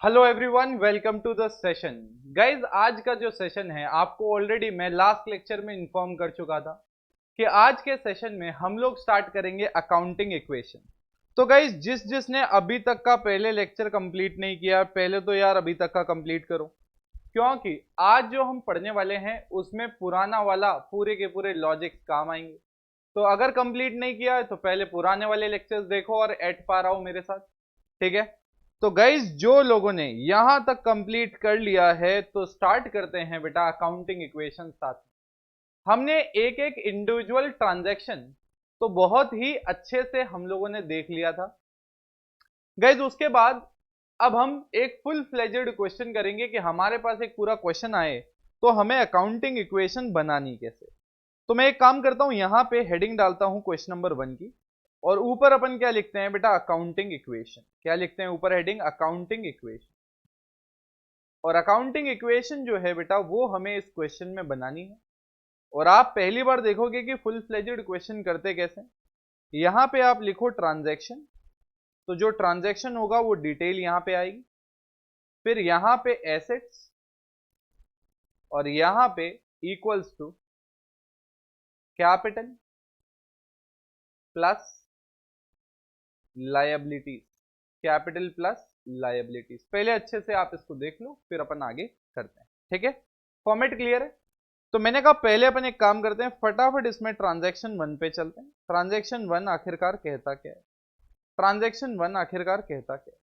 Hello everyone, welcome to the session. Guys, आज का जो सेशन है आपको ऑलरेडी मैं लास्ट लेक्चर में इन्फॉर्म कर चुका था कि आज के सेशन में हम लोग स्टार्ट करेंगे अकाउंटिंग इक्वेशन। तो गाइज, जिसने अभी तक का पहले लेक्चर कंप्लीट नहीं किया, पहले तो यार अभी तक का कंप्लीट करो, क्योंकि आज जो हम पढ़ने वाले हैं उसमें पुराना वाला पूरे के पूरे लॉजिक्स काम आएंगे। तो अगर कंप्लीट नहीं किया है तो पहले पुराने वाले लेक्चर्स देखो और एट पार आओ मेरे साथ, ठीक है। तो गाइज, जो लोगों ने यहां तक कंप्लीट कर लिया है तो स्टार्ट करते हैं बेटा अकाउंटिंग इक्वेशन साथ में। हमने एक एक इंडिविजुअल ट्रांजैक्शन तो बहुत ही अच्छे से हम लोगों ने देख लिया था गाइज। उसके बाद अब हम एक फुल फ्लेजेड क्वेश्चन करेंगे कि हमारे पास एक पूरा क्वेश्चन आए तो हमें अकाउंटिंग इक्वेशन बनानी कैसे। तो मैं एक काम करता हूं, यहां पे हेडिंग डालता हूं क्वेश्चन नंबर 1 की, और ऊपर अपन क्या लिखते हैं बेटा, अकाउंटिंग इक्वेशन। क्या लिखते हैं ऊपर हेडिंग, अकाउंटिंग इक्वेशन। और अकाउंटिंग इक्वेशन जो है बेटा वो हमें इस क्वेश्चन में बनानी है। और आप पहली बार देखोगे कि फुल फ्लेजेड क्वेश्चन करते कैसे। यहां पे आप लिखो ट्रांजैक्शन, तो जो ट्रांजैक्शन होगा वो डिटेल यहां पे आएगी। फिर यहां पे एसेट्स, और यहां पे equals to capital plus liabilities. Capital plus liabilities. पहले अच्छे से आप इसको देख लो, फिर अपन आगे करते हैं, ठीक है। फॉर्मेट क्लियर है। तो मैंने कहा पहले अपन एक काम करते हैं, फटाफट इसमें ट्रांजैक्शन 1 पे चलते हैं। ट्रांजैक्शन 1 आखिरकार कहता क्या है, ट्रांजैक्शन 1 आखिरकार कहता क्या है।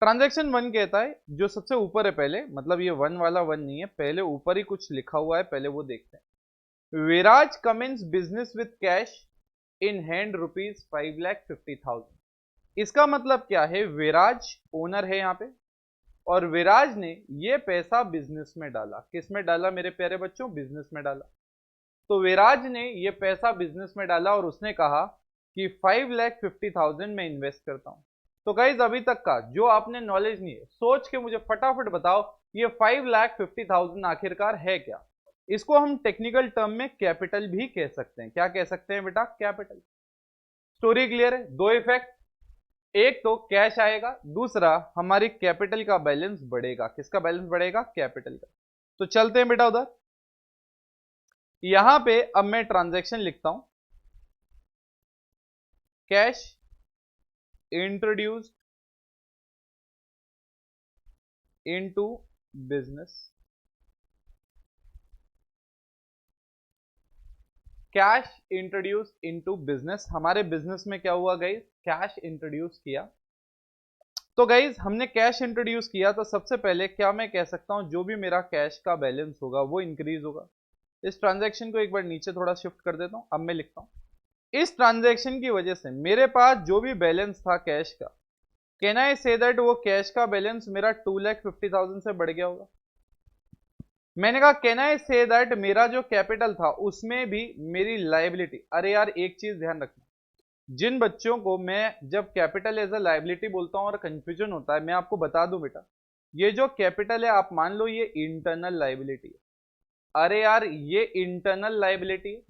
ट्रांजैक्शन 1 कहता है, जो सबसे ऊपर है पहले, मतलब ये 1 वाला 1 नहीं है, पहले ऊपर ही कुछ लिखा हुआ है, पहले वो देखते हैं। Viraj commences business with cash in hand rupees 5,50,000। इसका मतलब क्या है, विराज ओनर है यहां पे, और विराज ने ये पैसा बिजनेस में डाला। किस में डाला मेरे प्यारे बच्चों, बिजनेस में डाला। तो विराज ने ये पैसा बिजनेस में डाला और उसने कहा कि 5,50,000 में इन्वेस्ट करता हूं। तो गाइज, अभी तक का जो आपने नॉलेज नहीं है, सोच के मुझे फटाफट बताओ ये 5,50,000 आखिरकार है क्या। इसको हम टेक्निकल टर्म में कैपिटल भी कह सकते हैं। क्या कह सकते हैं बेटा, कैपिटल। स्टोरी क्लियर है। दो इफेक्ट, एक तो कैश आएगा, दूसरा हमारी कैपिटल का बैलेंस बढ़ेगा। किसका बैलेंस बढ़ेगा, कैपिटल का। तो चलते हैं बेटा उधर। यहां पे अब मैं ट्रांजैक्शन लिखता हूं, cash introduced into business. Cash introduce into business, हमारे बिजनेस में क्या हुआ गाइस, कैश इंट्रोड्यूस किया। तो गाइज, हमने कैश इंट्रोड्यूस किया तो सबसे पहले क्या मैं कह सकता हूं, जो भी मेरा कैश का बैलेंस होगा वो इंक्रीज होगा। इस ट्रांजैक्शन को एक बार नीचे थोड़ा शिफ्ट कर देता हूं। अब मैं लिखता हूं, इस ट्रांजैक्शन की वजह से मेरे पास जो भी बैलेंस था कैश का, कैन आई से दैट वो कैश का बैलेंस मेरा 2,50,000 से बढ़ गया होगा। मैंने कहा कैन आई से दैट मेरा जो कैपिटल था उसमें भी मेरी लायबिलिटी। अरे यार, एक चीज ध्यान रखना, जिन बच्चों को मैं जब कैपिटल एज अ लायबिलिटी बोलता हूं और कंफ्यूजन होता है, मैं आपको बता दूं बेटा, ये जो कैपिटल है आप मान लो ये इंटरनल लायबिलिटी है। अरे यार, ये इंटरनल लायबिलिटी है,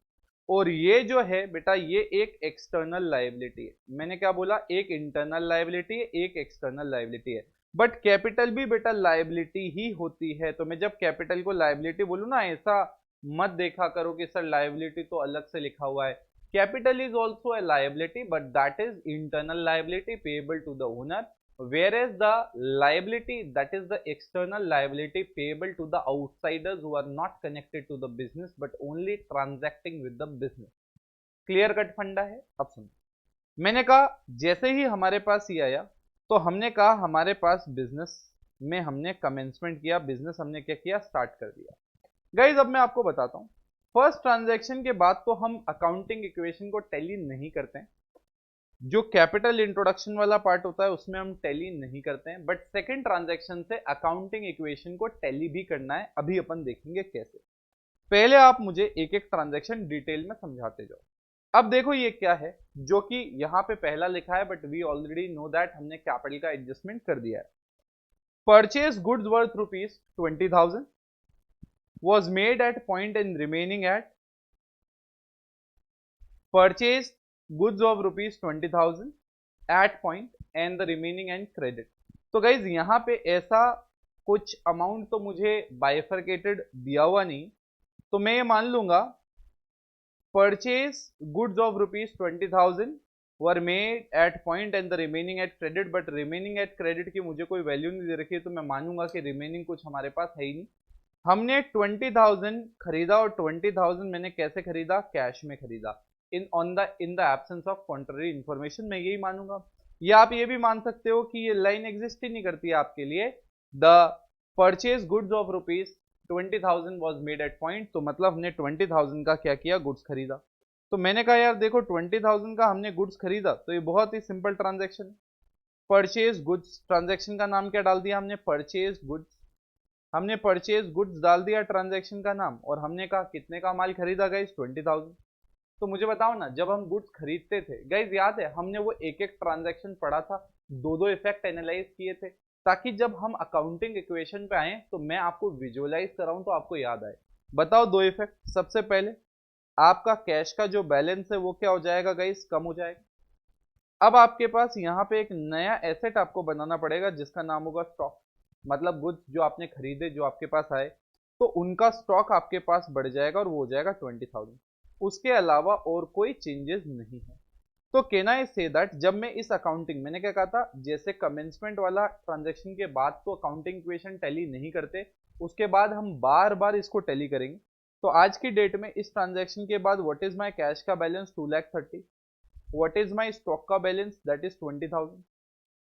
और ये जो है बेटा ये एक एक्सटर्नल लायबिलिटी है। मैंने क्या बोला, एक इंटरनल लायबिलिटी है, एक एक्सटर्नल लायबिलिटी है। बट कैपिटल भी बेटा लायबिलिटी ही होती है। तो मैं जब कैपिटल को लायबिलिटी बोलूं ना, ऐसा मत देखा करो कि सर लायबिलिटी तो अलग से लिखा हुआ है। Capital is also a liability, but that is internal liability payable to the owner, whereas the liability that is the external liability payable to the outsiders who are not connected to the business but only transacting with the business. Clear cut फंडा है। अब सुनो, मैंने कहा जैसे ही हमारे पास ये आया तो हमने कहा हमारे पास बिजनेस में हमने कमेंसमेंट किया, बिजनेस हमने क्या किया, स्टार्ट कर दिया। गाइज, अब मैं आपको बताता हूं, फर्स्ट ट्रांजैक्शन के बाद तो हम अकाउंटिंग इक्वेशन को टैली नहीं करते हैं। जो कैपिटल इंट्रोडक्शन वाला पार्ट होता है उसमें हम टैली नहीं करते हैं, बट सेकंड ट्रांजैक्शन से अकाउंटिंग इक्वेशन को टैली भी करना है। अभी अपन देखेंगे कैसे। पहले आप मुझे एक एक ट्रांजैक्शन डिटेल में समझाते जाओ। अब देखो ये क्या है, जो कि यहां पे पहला लिखा है, but we already know that हमने कैपिटल का एडजस्टमेंट कर दिया है। Purchase goods worth rupees 20,000 was made at point and remaining at purchase goods of rupees 20,000 at point and the remaining and credit. तो गाइज यहाँ पे ऐसा कुछ अमाउंट तो मुझे बाइफरकेटेड दिया हुआ नहीं, तो मैं ये मान लूंगा purchase goods of ₹20,000 were made at point and the remaining at credit, but remaining at credit की मुझे कोई वैल्यू नहीं दे रखी है, तो मैं मानूंगा कि रिमेनिंग कुछ हमारे पास है ही नहीं। हमने 20,000 खरीदा और 20,000 मैंने कैसे खरीदा, कैश में खरीदा, in the absence of contrary information, मैं यही मानूंगा। या आप ये भी मान सकते हो कि ये लाइन एग्जिस्ट ही नहीं करती है आपके लिए, the purchase goods of ₹20,000 was made at point, तो मतलब हमने 20,000 का क्या किया, गुड्स खरीदा। तो मैंने कहा यार देखो 20,000 का हमने गुड्स खरीदा, तो ये बहुत ही simple transaction, purchase goods, transaction का नाम क्या डाल दिया हमने, परचेज गुड्स, हमने परचेज गुड्स डाल दिया ट्रांजैक्शन का नाम, और हमने कहा कितने का माल खरीदा गाइस, 20,000। तो मुझे बताओ ना, जब हम गुड्स खरीदते थे गाइस, याद है हमने वो एक एक ट्रांजैक्शन पढ़ा था, दो दो इफेक्ट एनालाइज किए थे, ताकि जब हम अकाउंटिंग इक्वेशन पे आए तो मैं आपको विजुअलाइज कराऊं तो आपको याद आए। बताओ दो इफेक्ट, सबसे पहले आपका कैश का जो बैलेंस है वो क्या हो जाएगा गाइस, कम हो जाएगा। अब आपके पास यहाँ पे एक नया एसेट आपको बनाना पड़ेगा जिसका नाम होगा स्टॉक, मतलब गुड्स जो आपने खरीदे, जो आपके पास आए, तो उनका स्टॉक आपके पास बढ़ जाएगा और वो हो जाएगा 20,000। उसके अलावा और कोई चेंजेस नहीं है। तो कैन आई से दैट जब मैं इस अकाउंटिंग, मैंने क्या कहा था, जैसे कमेंसमेंट वाला ट्रांजैक्शन के बाद तो अकाउंटिंग इक्वेशन टैली नहीं करते, उसके बाद हम बार बार इसको टैली करेंगे। तो आज की डेट में इस ट्रांजैक्शन के बाद व्हाट इज माय कैश का balance 2,30,000, what is my stock का balance that is 20,000,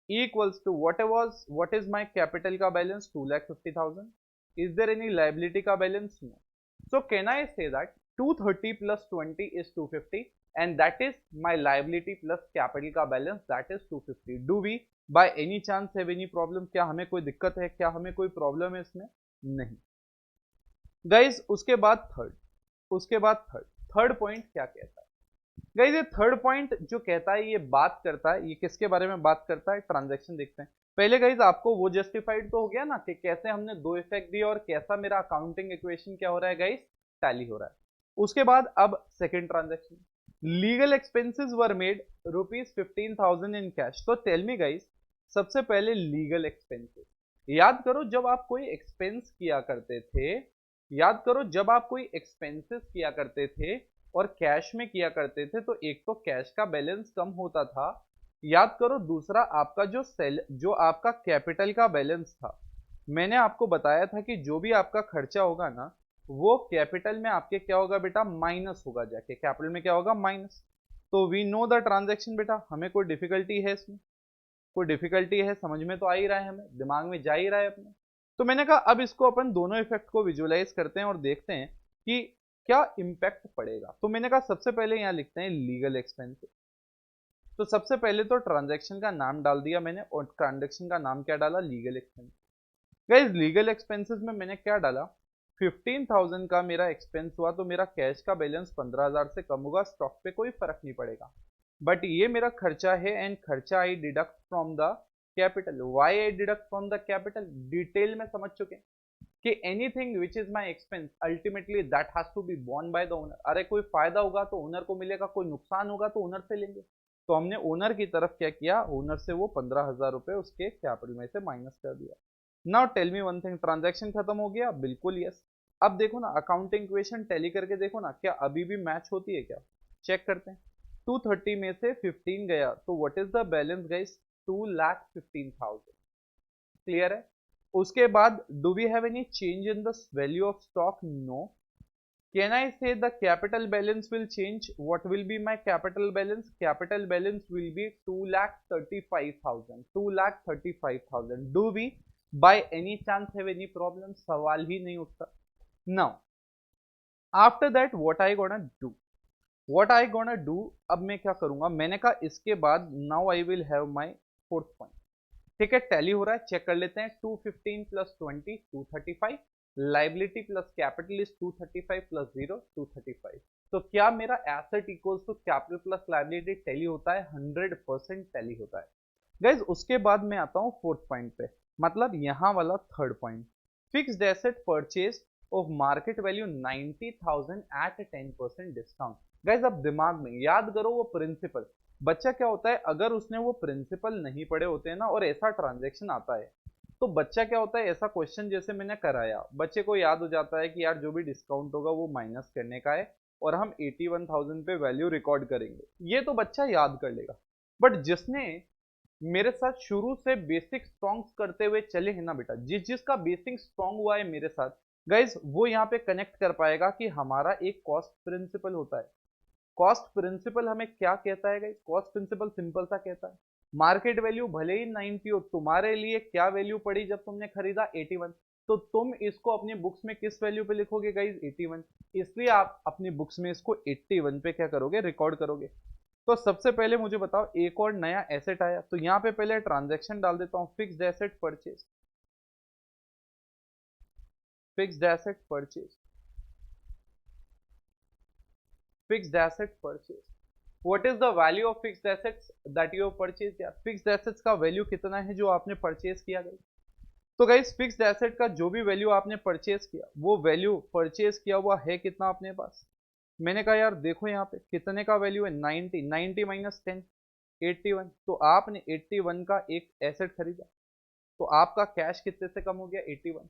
equals to what is my capital का balance 2,50,000, is there any liability का balance, no, so can I say that 230 plus 20 is 250 and that is my liability plus capital का balance, that is 250। do we by any chance have any problem, क्या हमें कोई दिक्कत है, क्या हमें कोई प्रॉब्लम है इसमें, नहीं गाइज। उसके बाद थर्ड पॉइंट क्या कहता है गाइस, ये थर्ड पॉइंट जो कहता है, ये बात करता है, ये किसके बारे में बात करता है, ट्रांजैक्शन देखते हैं पहले गाइस। आपको वो जस्टिफाइड तो हो गया ना कि कैसे हमने दो इफेक्ट दिए और कैसा मेरा अकाउंटिंग इक्वेशन क्या हो रहा है गाइस, टैली हो रहा है। उसके बाद अब second transaction, legal expenses were made ₹15,000 in cash. तो टेल मी गाइस, सबसे पहले लीगल एक्सपेंसेस, याद करो जब आप कोई एक्सपेंस किया करते थे, याद करो जब आप कोई एक्सपेंसेस किया करते थे और कैश में किया करते थे, तो एक तो कैश का बैलेंस कम होता था, याद करो, दूसरा आपका जो आपका कैपिटल का बैलेंस था, मैंने आपको बताया था कि जो भी आपका खर्चा होगा ना, वो कैपिटल में आपके क्या होगा बेटा, माइनस होगा, जाके कैपिटल में क्या होगा, माइनस। तो वी नो द ट्रांजैक्शन बेटा, हमें कोई डिफिकल्टी है इसमें, कोई डिफिकल्टी है, समझ में तो आ ही रहा है, हमें दिमाग में जा ही रहा है अपने। तो मैंने कहा अब इसको अपन दोनों इफेक्ट को विजुअलाइज करते हैं और देखते हैं कि क्या इंपैक्ट पड़ेगा। तो मैंने कहा सबसे पहले यहां लिखते हैं लीगल एक्सपेंसेस। तो सबसे पहले तो ट्रांजैक्शन का नाम डाल दिया मैंने, और ट्रांजैक्शन का नाम क्या डाला, legal expense. Guys legal expenses में मैंने क्या डाला, 15,000 का मेरा एक्सपेंस हुआ, तो मेरा कैश का बैलेंस 15,000 से कम होगा, स्टॉक पे कोई फर्क नहीं पड़ेगा, बट ये मेरा खर्चा है एंड खर्चा I deduct from the capital. Why I deduct from the capital, detail में समझ चुके हैं कि anything which is my expense ultimately that has to be borne by the owner. अरे कोई फायदा होगा तो ओनर को मिलेगा, कोई नुकसान होगा तो ओनर से लेंगे। तो हमने ओनर की तरफ क्या किया, ओनर से वो 15,000 रुपए उसके कैपिटल में से माइनस कर दिया। Now tell me one thing, transaction खत्म हो गया, बिल्कुल यस। अब देखो ना अकाउंटिंग इक्वेशन टैली करके देखो ना, क्या अभी भी मैच होती है क्या, चेक करते हैं। 230 में से 15 गया, तो what is the balance guys, 2,15,000। Clear है। उसके बाद do we have any change in the value of stock, no. Can I say the capital balance will change, what will be my capital balance, capital balance will be 2,35,000, 2,35,000। Do we by any chance have any problem, सवाल ही नहीं उठता। Now after that what I gonna do, what I gonna do, अब मैं क्या करूंगा, मैंने कहा इसके बाद now I will have my fourth point. ठीक है, टैली हो रहा है, चेक कर लेते हैं। 215 plus 20 235, liability plus capital is 235 plus 0 235। तो क्या मेरा asset equals to capital plus liability tally होता है, 100% टैली होता है गाइज। उसके बाद मैं आता हूं फोर्थ पॉइंट पे, मतलब यहां वाला third point, fixed asset purchase of market value 90,000 at 10% discount. Guys अब दिमाग में याद करो वो प्रिंसिपल। बच्चा क्या होता है, अगर उसने वो प्रिंसिपल नहीं पढ़े होते हैं ना और ऐसा ट्रांजेक्शन आता है, तो बच्चा क्या होता है, ऐसा क्वेश्चन जैसे मैंने कराया, बच्चे को याद हो जाता है कि यार जो भी डिस्काउंट होगा वो माइनस करने का है और हम 81,000 पे वैल्यू रिकॉर्ड करेंगे, ये तो बच्चा याद कर लेगा। बट जिसने मेरे साथ शुरू से बेसिक स्ट्रॉन्ग करते हुए चले हैं ना बेटा, जिसका बेसिक स्ट्रॉन्ग हुआ है मेरे साथ गाइज, वो यहाँ पे कनेक्ट कर पाएगा कि हमारा एक कॉस्ट प्रिंसिपल होता है। कॉस्ट प्रिंसिपल हमें क्या कहता है गाइस, कॉस्ट प्रिंसिपल सिंपल सा कहता है मार्केट वैल्यू भले ही 90 हो, तुम्हारे लिए क्या वैल्यू पड़ी जब तुमने खरीदा 81, तो तुम इसको अपनी बुक्स में किस वैल्यू पे लिखोगे गाइस, 81। इसलिए आप अपनी बुक्स में इसको 81 पे क्या करोगे, रिकॉर्ड करोगे। तो सबसे पहले मुझे बताओ, एक और नया एसेट आया, तो यहां पे पहले ट्रांजैक्शन डाल देता हूं, fixed asset purchase, fixed asset purchase, fixed asset purchase. What is the value of fixed assets that you have purchased? या fixed assets का वैल्यू कितना है जो आपने परचेज किया गई। तो गाइस फिक्स्ड एसेट का जो भी वैल्यू आपने परचेज किया, वो वैल्यू परचेज किया हुआ है कितना अपने पास। मैंने कहा यार देखो यहाँ पे कितने का वैल्यू है, 90, 90 माइनस 10, 81। तो आपने 81 का एक एसेट खरीदा, तो आपका कैश कितने से कम हो गया, 81।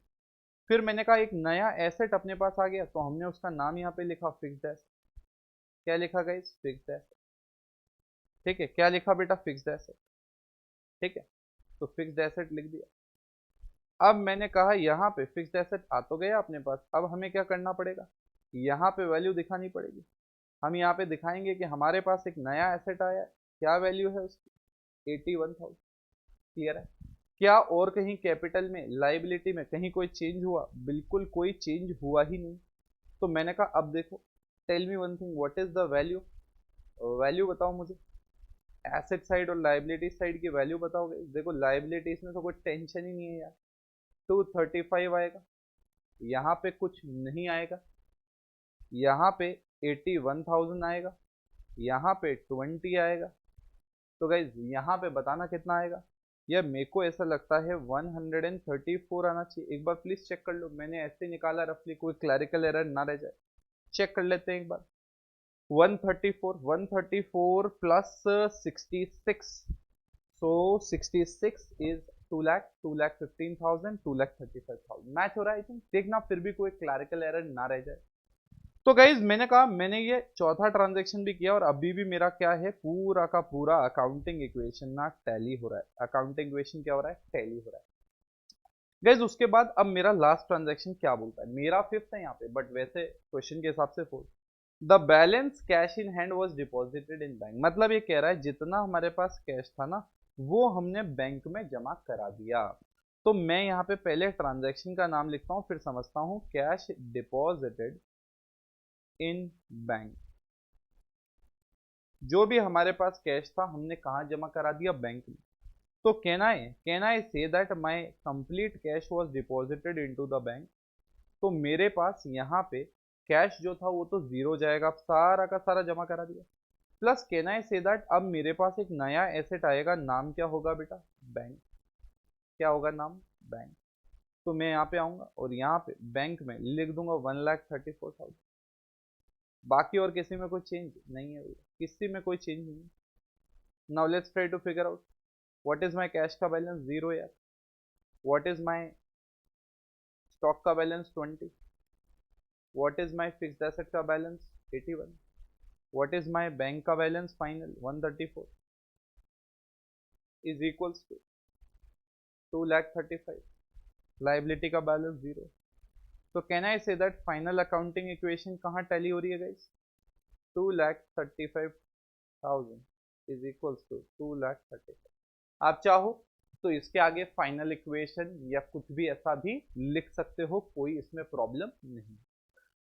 फिर मैंने कहा एक नया एसेट अपने पास आ गया, तो हमने उसका नाम यहाँ पे लिखा फिक्स्ड एसेट। क्या लिखा गाइस, फिक्स्ड एसेट। ठीक है, क्या लिखा बेटा, फिक्स्ड एसेट। ठीक है, तो फिक्स्ड एसेट लिख दिया। अब मैंने कहा यहाँ पे फिक्स्ड एसेट आ तो गया अपने पास, अब हमें क्या करना पड़ेगा, यहाँ पे वैल्यू दिखानी पड़ेगी। हम यहाँ पे दिखाएंगे कि हमारे पास एक नया एसेट आया है, क्या वैल्यू है उसकी, 81,000। क्लियर है। क्या और कहीं कैपिटल में, लाइबिलिटी में कहीं कोई चेंज हुआ, बिल्कुल कोई चेंज हुआ ही नहीं। तो मैंने कहा अब देखो, tell me one thing, what is the value, value बताओ मुझे, एसेट साइड और लाइबिलिटी साइड की वैल्यू बताओगे। देखो लाइबिलिटीज में तो कोई टेंशन ही नहीं है यार, 235 आएगा, यहाँ पे कुछ नहीं आएगा, यहाँ पे 81,000 आएगा, यहाँ पे 20 आएगा। तो गाइज यहाँ पे बताना कितना आएगा, यार मेरे को ऐसा लगता है 134 आना चाहिए। एक बार प्लीज चेक कर लो, मैंने ऐसे निकाला रफली, कोई क्लैरिकल एरर ना रह जाए, चेक कर लेते हैं एक बार। 134, 134 plus 66, so 66 is 2 lakh, 2,15,000, 2,35,000 match हो रहा है। आई थिंक देखना फिर भी कोई क्लैरिकल एरर ना रह जाए। तो गाइज मैंने कहा मैंने ये चौथा ट्रांजैक्शन भी किया और अभी भी मेरा क्या है, पूरा का पूरा अकाउंटिंग इक्वेशन ना टैली हो रहा है, अकाउंटिंग इक्वेशन क्या हो रहा है, टैली हो रहा है। गाइज उसके बाद अब मेरा लास्ट ट्रांजैक्शन क्या बोलता है, मेरा फिफ्थ है यहाँ पे, बट वैसे क्वेश्चन के हिसाब से fourth. The balance cash in hand was deposited in bank, मतलब ये कह रहा है जितना हमारे पास कैश था ना, वो हमने बैंक में जमा करा दिया। तो मैं यहाँ पे पहले ट्रांजैक्शन का नाम लिखता हूँ, फिर समझता हूँ, कैश डिपॉजिटेड इन बैंक। जो भी हमारे पास कैश था हमने कहाँ जमा करा दिया, बैंक में। तो can I say that my complete cash was deposited into the bank. तो मेरे पास यहाँ पे कैश जो था वो तो जीरो जाएगा, अब सारा का सारा जमा करा दिया। Plus can I say that अब मेरे पास एक नया एसेट आएगा, नाम क्या होगा बेटा, बैंक। क्या होगा नाम, बैंक। तो मैं यहाँ पे आऊंगा और यहाँ पे बैंक में लिख दूंगा 1,34,000। बाकी और किसी में कोई चेंज नहीं है भैया, किसी में कोई चेंज नहीं है। Now let's try to figure out what is my cash का बैलेंस, जीरो यार। व्हाट इज माय स्टॉक का balance, 20। What is my fixed asset का balance, 81। What is my bank का balance final, 134 is equals to 2,35,000। Liability का balance zero. तो can I say that final accounting equation कहाँ tally हो रही है guys, 2,35,000 is equals to 2,35,000। आप चाहो तो इसके आगे फाइनल इक्वेशन या कुछ भी ऐसा भी लिख सकते हो, कोई इसमें प्रॉब्लम नहीं।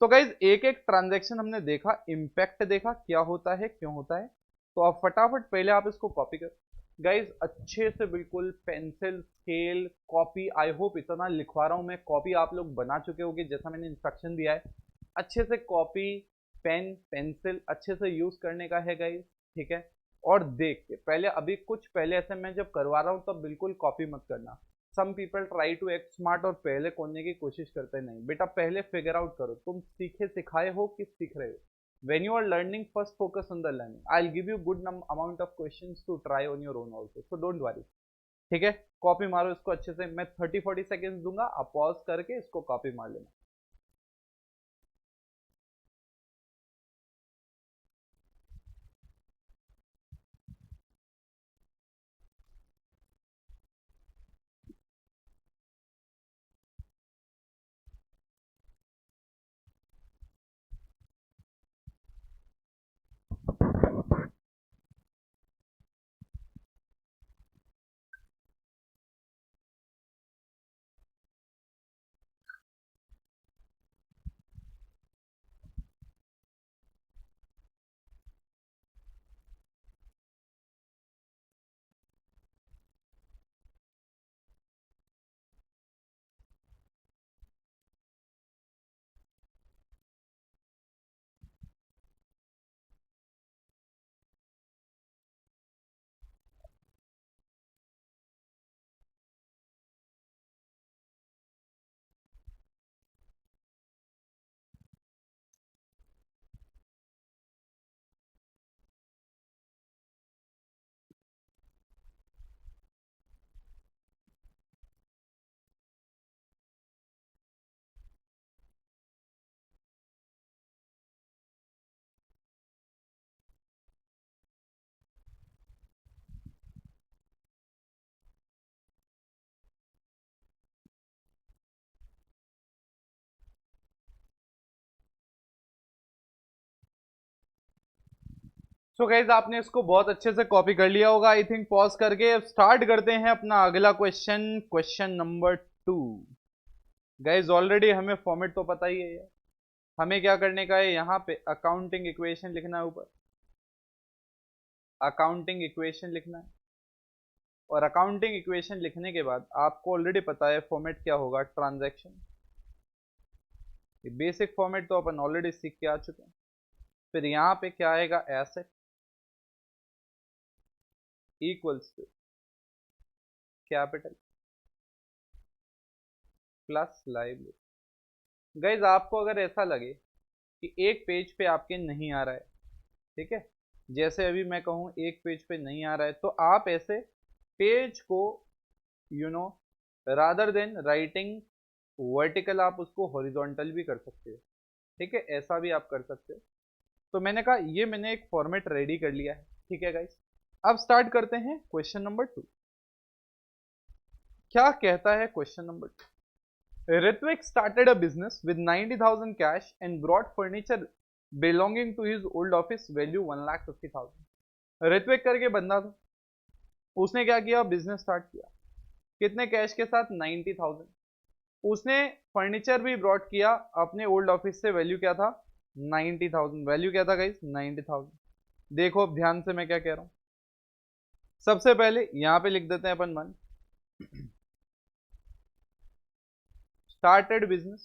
तो गाइज एक एक ट्रांजैक्शन हमने देखा, इंपैक्ट देखा क्या होता है क्यों होता है। तो आप फटाफट पहले आप इसको कॉपी करो गाइज, अच्छे से बिल्कुल pencil scale copy, I hope इतना लिखवा रहा हूं मैं, कॉपी आप लोग बना चुके होंगे जैसा मैंने इंस्ट्रक्शन दिया है। अच्छे से कॉपी पेन पेंसिल अच्छे से यूज करने का है गाइज, ठीक है। और देख के पहले, अभी कुछ पहले ऐसे मैं जब करवा रहा हूँ तब बिल्कुल कॉपी मत करना। Some people try to act smart और पहले खोलने की कोशिश करते नहीं, बेटा पहले फिगर आउट करो तुम सीखे सिखाए हो कि सीख रहे हो। when you are learning, first focus on the learning. I'll give you good amount of questions to try on your own also, so don't worry. ठीक है, कॉपी मारो इसको अच्छे से, मैं 30-40 सेकेंड्स दूंगा, आप पॉज करके इसको कॉपी मार लेना. सो गाइज आपने इसको बहुत अच्छे से कॉपी कर लिया होगा आई थिंक. पॉज करके अब स्टार्ट करते हैं अपना अगला question, question number 2. Guys already हमें फॉर्मेट तो पता ही है. हमें क्या करने का है, यहाँ पे अकाउंटिंग इक्वेशन लिखना है, ऊपर अकाउंटिंग इक्वेशन लिखना है. और अकाउंटिंग इक्वेशन लिखने के बाद आपको ऑलरेडी पता है फॉर्मेट क्या होगा, ट्रांजैक्शन. बेसिक फॉर्मेट तो अपन ऑलरेडी सीख के आ चुके हैं. फिर यहाँ पे क्या आएगा, asset equals to capital plus liability. Guys आपको अगर ऐसा लगे कि एक पेज पे आपके नहीं आ रहा है, ठीक है, जैसे अभी मैं कहूँ एक पेज पे नहीं आ रहा है, तो आप ऐसे पेज को रादर देन राइटिंग वर्टिकल आप उसको हॉरिजॉन्टल भी कर सकते हो. ठीक है, ऐसा भी आप कर सकते हो. तो मैंने कहा ये मैंने एक फॉर्मेट रेडी कर लिया है. ठीक है गाइस, अब स्टार्ट करते हैं क्वेश्चन नंबर 2. क्या कहता है question number 2? Ritvik started a business with 90,000 cash and brought furniture belonging to his old office value 1,50,000. Ritwik करके बंदा था, उसने क्या किया, बिजनेस स्टार्ट किया. कितने कैश के साथ, 90,000. उसने फर्नीचर भी ब्रॉट किया अपने ओल्ड ऑफिस से, वैल्यू क्या था, 90,000. वैल्यू क्या था गाइस, 90,000. देखो अब ध्यान से मैं क्या कह रहा हूं. सबसे पहले यहां पे लिख देते हैं अपन मन स्टार्टेड बिजनेस.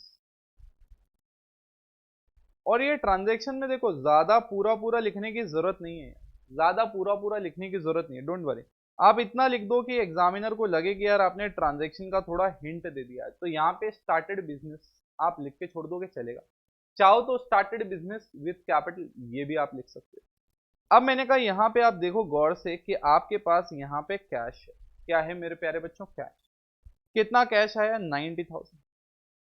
और ये ट्रांजैक्शन में देखो ज्यादा पूरा पूरा लिखने की जरूरत नहीं है, ज्यादा पूरा पूरा लिखने की जरूरत नहीं है, डोंट वरी. आप इतना लिख दो कि एग्जामिनर को लगे कि यार आपने ट्रांजैक्शन का थोड़ा हिंट दे दिया है. तो यहाँ पे स्टार्टेड बिजनेस आप लिख के छोड़ दोगे चलेगा. चाहो तो स्टार्टेड बिजनेस विथ कैपिटल ये भी आप लिख सकते हो. अब मैंने कहा यहाँ पे आप देखो गौर से कि आपके पास यहाँ पे कैश है. क्या है मेरे प्यारे बच्चों, कैश. कितना कैश आया, 90,000.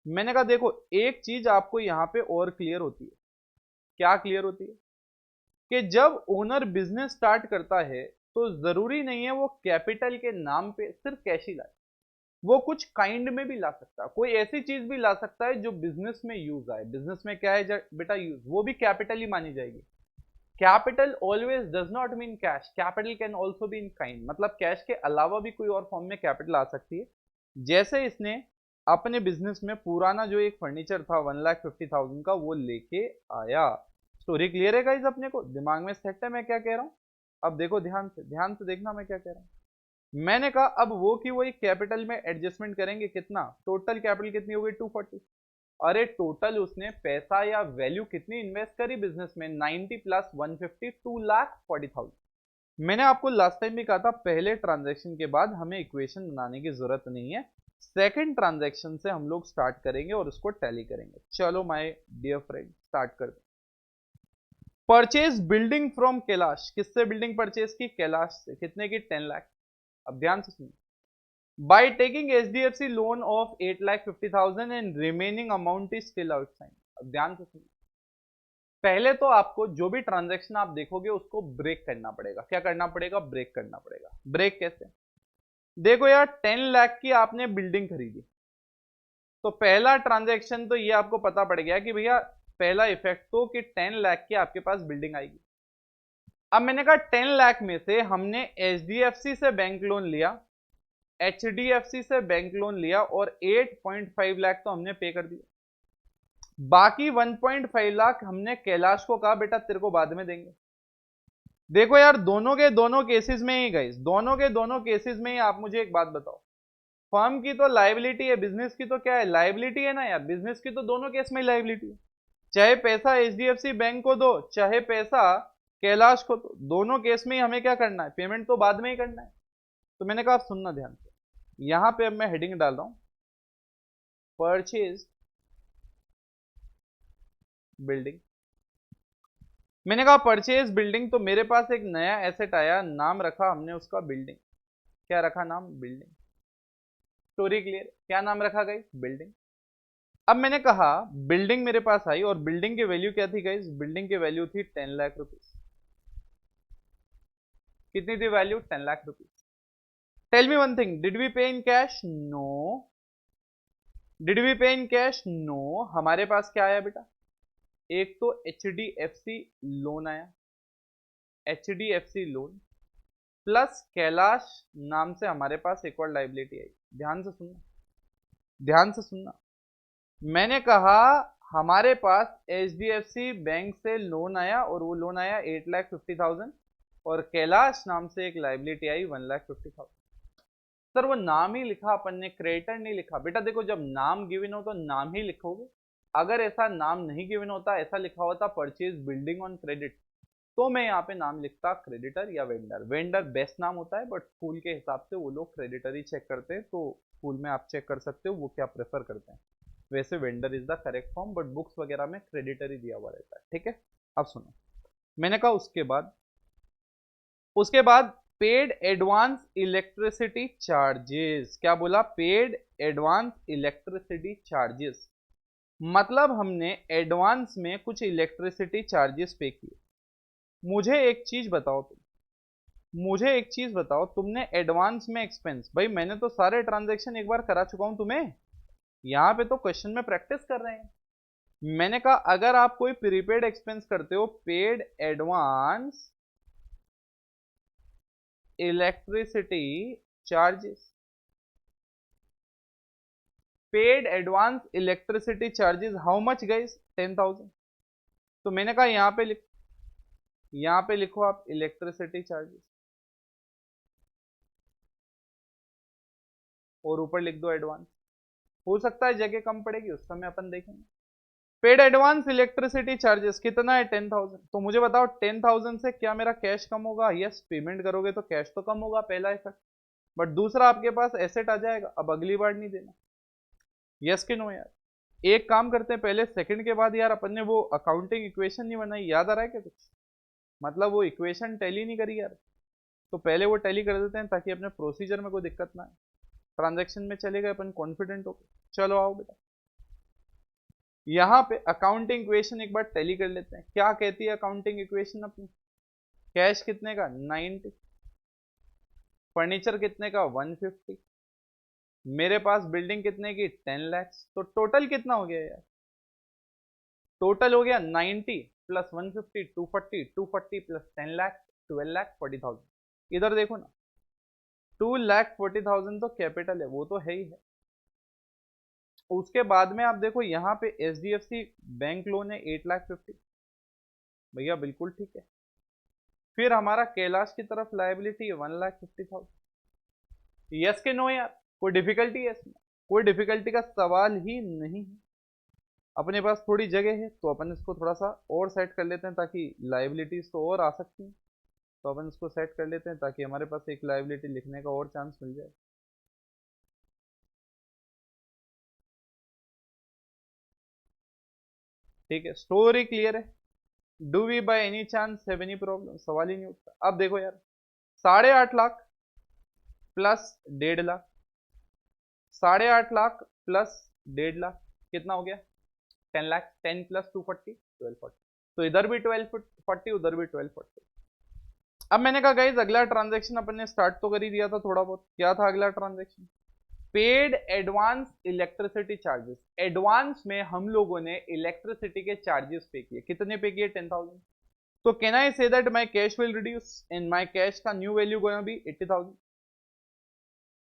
मैंने कहा देखो एक चीज आपको यहाँ पे और क्लियर होती है. क्या क्लियर होती है, कि जब ओनर बिजनेस स्टार्ट करता है तो जरूरी नहीं है वो कैपिटल के नाम पे सिर्फ कैश ही लाए. वो कुछ काइंड में भी ला सकता है, कोई ऐसी चीज भी ला सकता है जो बिजनेस में यूज आए. बिजनेस में क्या है बेटा, यूज, वो भी कैपिटल ही मानी जाएगी. Capital always does not mean cash. Capital can also be in kind, मतलब कैश के अलावा भी कोई और फॉर्म में कैपिटल आ सकती है. जैसे इसने अपने बिजनेस में पुराना जो एक फर्नीचर था 1,50,000 का वो लेके आया. स्टोरी क्लियर है गाइस, अपने को दिमाग में सेट है मैं क्या कह रहा हूं. अब देखो ध्यान से देखना मैं क्या कह रहा हूं. मैंने कहा अब वो की वही कैपिटल में एडजस्टमेंट करेंगे. कितना, टोटल कैपिटल कितनी हो गई, 240. अरे टोटल उसने पैसा या वैल्यू कितनी इन्वेस्ट करी बिजनेस में, 90 प्लस 150, 2,40,000. मैंने आपको लास्ट टाइम भी कहा था पहले ट्रांजैक्शन के बाद हमें इक्वेशन बनाने की जरूरत नहीं है, सेकंड ट्रांजैक्शन से हम लोग स्टार्ट करेंगे और उसको टैली करेंगे. चलो माय डियर फ्रेंड स्टार्ट करते. परचेज बिल्डिंग फ्रॉम कैलाश, किससे बिल्डिंग परचेज की? कैलाश से। कितने की? 10 लाख। अब ध्यान से सुनिए, by taking HDFC loan of 8,50,000 and remaining amount is still outstanding. अब ध्यान से सुनिए, पहले तो आपको जो भी ट्रांजैक्शन आप देखोगे उसको ब्रेक करना पड़ेगा। क्या करना पड़ेगा? ब्रेक करना पड़ेगा। ब्रेक कैसे? देखो यार, 10 लाख की आपने बिल्डिंग खरीदी, तो पहला ट्रांजैक्शन तो ये आपको पता पड़ गया कि भैया पहला इफेक्ट तो कि 10 लाख की आपके पास बिल्डिंग आएगी। अब मैंने कहा 10 लाख में से हमने एचडीएफसी से बैंक लोन लिया, एचडीएफसी से बैंक लोन लिया और 8.5 लाख तो हमने पे कर दिया। बाकी 1.5 लाख हमने कैलाश को कहा बेटा तेरे को बाद में देंगे। देखो यार, दोनों के दोनों केसेस में ही गाइस, दोनों के दोनों केसेस में ही आप मुझे एक बात बताओ, फर्म की तो लायबिलिटी है, बिजनेस की तो क्या है? लायबिलिटी है ना यार। बिजनेस की तो दोनों केस में लायबिलिटी है, चाहे पैसा एचडीएफसी बैंक को दो चाहे पैसा कैलाश को दो, दोनों केस में ही हमें क्या करना है? पेमेंट तो बाद में ही करना है। तो मैंने कहा आप सुनना ध्यान से, यहां पे अब मैं हेडिंग डाल रहा हूं, परचेज बिल्डिंग। मैंने कहा परचेज बिल्डिंग, तो मेरे पास एक नया एसेट आया, नाम रखा हमने उसका बिल्डिंग। क्या रखा नाम? बिल्डिंग। Story clear? क्या नाम रखा गई? बिल्डिंग। अब मैंने कहा बिल्डिंग मेरे पास आई और बिल्डिंग की वैल्यू क्या थी गाइस? बिल्डिंग की वैल्यू थी 10 लाख रुपीज। कितनी थी value? 10 lakh rupees. Tell me one thing, did we pay in cash? No. Did we pay in cash? No. हमारे पास क्या आया बेटा? एक तो एचडीएफसी लोन आया, एचडीएफसी लोन प्लस कैलाश नाम से हमारे पास एक और लाइबिलिटी आई। ध्यान से सुनना, ध्यान से सुनना, मैंने कहा हमारे पास एचडीएफसी बैंक से लोन आया और वो लोन आया 8,50,000 और कैलाश नाम से एक लाइबिलिटी आई 1,50,000। सर वो नाम ही लिखा अपन ने, क्रेडिटर नहीं लिखा। बेटा देखो, जब नाम गिवन हो तो नाम ही लिखोगे। अगर ऐसा नाम नहीं गिवन होता, ऐसा लिखा होता परचेज बिल्डिंग ऑन क्रेडिट, तो मैं यहाँ पे नाम लिखता क्रेडिटर या वेंडर। वेंडर बेस्ट नाम होता है, बट स्कूल के हिसाब से वो लोग क्रेडिटर ही चेक करते हैं, तो स्कूल में आप चेक कर सकते हो वो क्या प्रेफर करते हैं। वैसे vendor is the correct form, but books वगैरह में क्रेडिटर ही दिया हुआ रहता है। ठीक है, अब सुनो, मैंने कहा उसके बाद पेड एडवांस इलेक्ट्रिसिटी चार्जेस। क्या बोला? पेड एडवांस इलेक्ट्रिसिटी चार्जेस, मतलब हमने एडवांस में कुछ इलेक्ट्रिसिटी चार्जेस पे किए। मुझे एक चीज बताओ, मुझे एक चीज बताओ, तुमने एडवांस में एक्सपेंस, भाई मैंने तो सारे ट्रांजैक्शन एक बार करा चुका हूं तुम्हें, यहां पे तो क्वेश्चन में प्रैक्टिस कर रहे हैं। मैंने कहा अगर आप कोई प्रीपेड एक्सपेंस करते हो, paid advance electricity charges, paid advance electricity charges how much guys? 10,000। तो मैंने कहा यहां पे लिखो आप इलेक्ट्रिसिटी चार्जेस और ऊपर लिख दो एडवांस। हो सकता है जगह कम पड़ेगी, उस समय अपन देखेंगे। पेड एडवांस इलेक्ट्रिसिटी चार्जेस कितना है? 10,000। तो मुझे बताओ 10,000 से क्या मेरा कैश कम होगा? यस, पेमेंट करोगे तो कैश तो कम होगा, पहला इफेक्ट। बट दूसरा, आपके पास एसेट आ जाएगा, अब अगली बार नहीं देना। यस कि नो यार? एक काम करते हैं, पहले सेकंड के बाद यार अपन ने वो अकाउंटिंग इक्वेशन नहीं बनाई, याद आ रहा है क्या कुछ? मतलब वो इक्वेशन टैली नहीं करी यार, तो पहले वो टैली कर देते हैं ताकि अपने प्रोसीजर में कोई दिक्कत ना आए, ट्रांजैक्शन में चले गए अपन कॉन्फिडेंट हो। चलो आओ बेटा, यहां पे अकाउंटिंग इक्वेशन एक बार टैली कर लेते हैं। क्या कहती है अकाउंटिंग इक्वेशन अपनी? कैश कितने का? 90, फर्नीचर कितने का? 150, मेरे पास बिल्डिंग कितने की? 10 लाख। तो टोटल कितना हो गया यार? टोटल हो गया 90 प्लस 150 240, 240 प्लस 10 लाख 12,40,000। इधर देखो ना, 2,40,000 तो कैपिटल है, वो तो है ही है। उसके बाद में आप देखो यहाँ पे एचडीएफसी बैंक लोन है 8,50,000, भैया बिल्कुल ठीक है। फिर हमारा कैलाश की तरफ लायबिलिटी है 1,50,000। यस के नो यार? कोई डिफिकल्टी है इसमें? कोई डिफिकल्टी का सवाल ही नहीं है। अपने पास थोड़ी जगह है तो अपन इसको थोड़ा सा और सेट कर लेते हैं ताकि लायबिलिटीज तो और आ सकती हैं, तो अपन इसको सेट कर लेते हैं ताकि हमारे पास एक लायबिलिटी लिखने का और चांस मिल जाए। ठीक है, स्टोरी क्लियर है? Do we by any chance have any problem? सवाल ही नहीं उठता। अब देखो यार, 8.5 लाख प्लस 1.5 लाख, 8.5 लाख प्लस 1.5 लाख कितना हो गया? 10 लाख। 10 प्लस 240, 1240। तो इधर भी 1240, उधर भी 1240। अब मैंने कहा गाइज अगला ट्रांजैक्शन अपन ने स्टार्ट तो कर ही दिया था थोड़ा बहुत। क्या था अगला transaction? Paid advance electricity charges. Advance में हम लोगों ने इलेक्ट्रिसिटी के चार्जेस पे किए। कितने पे किए? 10,000। तो can I say that my cash will reduce and my cash का new value gonna be 80,000।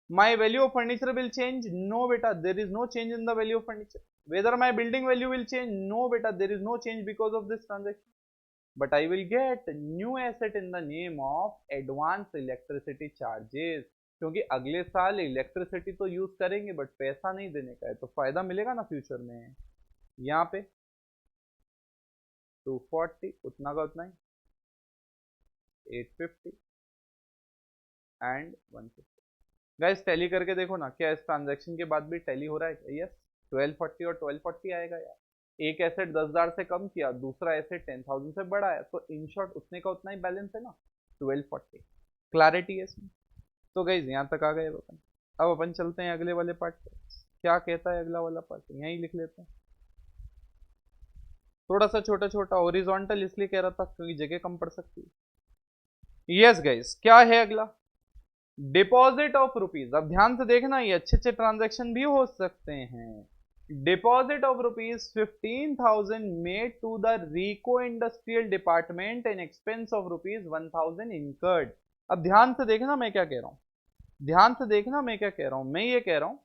My value of furniture will change? No beta, there is no change in the value of furniture. Whether my building value will change? No beta, there is no change because of this transaction. But I will get new asset in the name of advance electricity charges. क्योंकि अगले साल electricity तो use करेंगे but पैसा नहीं देने का है, तो फायदा मिलेगा ना फ्यूचर में। यहाँ पे 240 उतना का उतना ही, 850 एंड 150। गाइस टैली करके देखो ना, क्या इस ट्रांजैक्शन के बाद भी टैली हो रहा है क्या? यस, 1240 और 1240 आएगा यार। एक एसेट 10,000 से कम किया, दूसरा एसेट 10,000 से बढ़ाया, तो इन शॉर्ट उतने का उतना ही बैलेंस है ना, 1240। क्लैरिटी है इसमें? तो गाइस यहाँ तक आ गए अपन। अब अपन चलते हैं अगले वाले पार्ट पे। क्या कहता है अगला वाला पार्ट? यहीं लिख लेते हैं। थोड़ा सा छोटा छोटा हॉरिजॉन्टल इसलिए कह रहा था क्योंकि जगह कम पड़ सकती है। यस गाइस, क्या है अगला? Deposit of rupees. अब ध्यान से देखना, ये अच्छे अच्छे ट्रांजैक्शन भी हो सकते हैं। Deposit of rupees 15,000 made to the RIICO industrial department and expense of rupees 1,000 incurred. अब ध्यान से देखना मैं क्या कह रहा हूं, ध्यान से देखना मैं क्या कह रहा हूं। मैं ये कह रहा हूं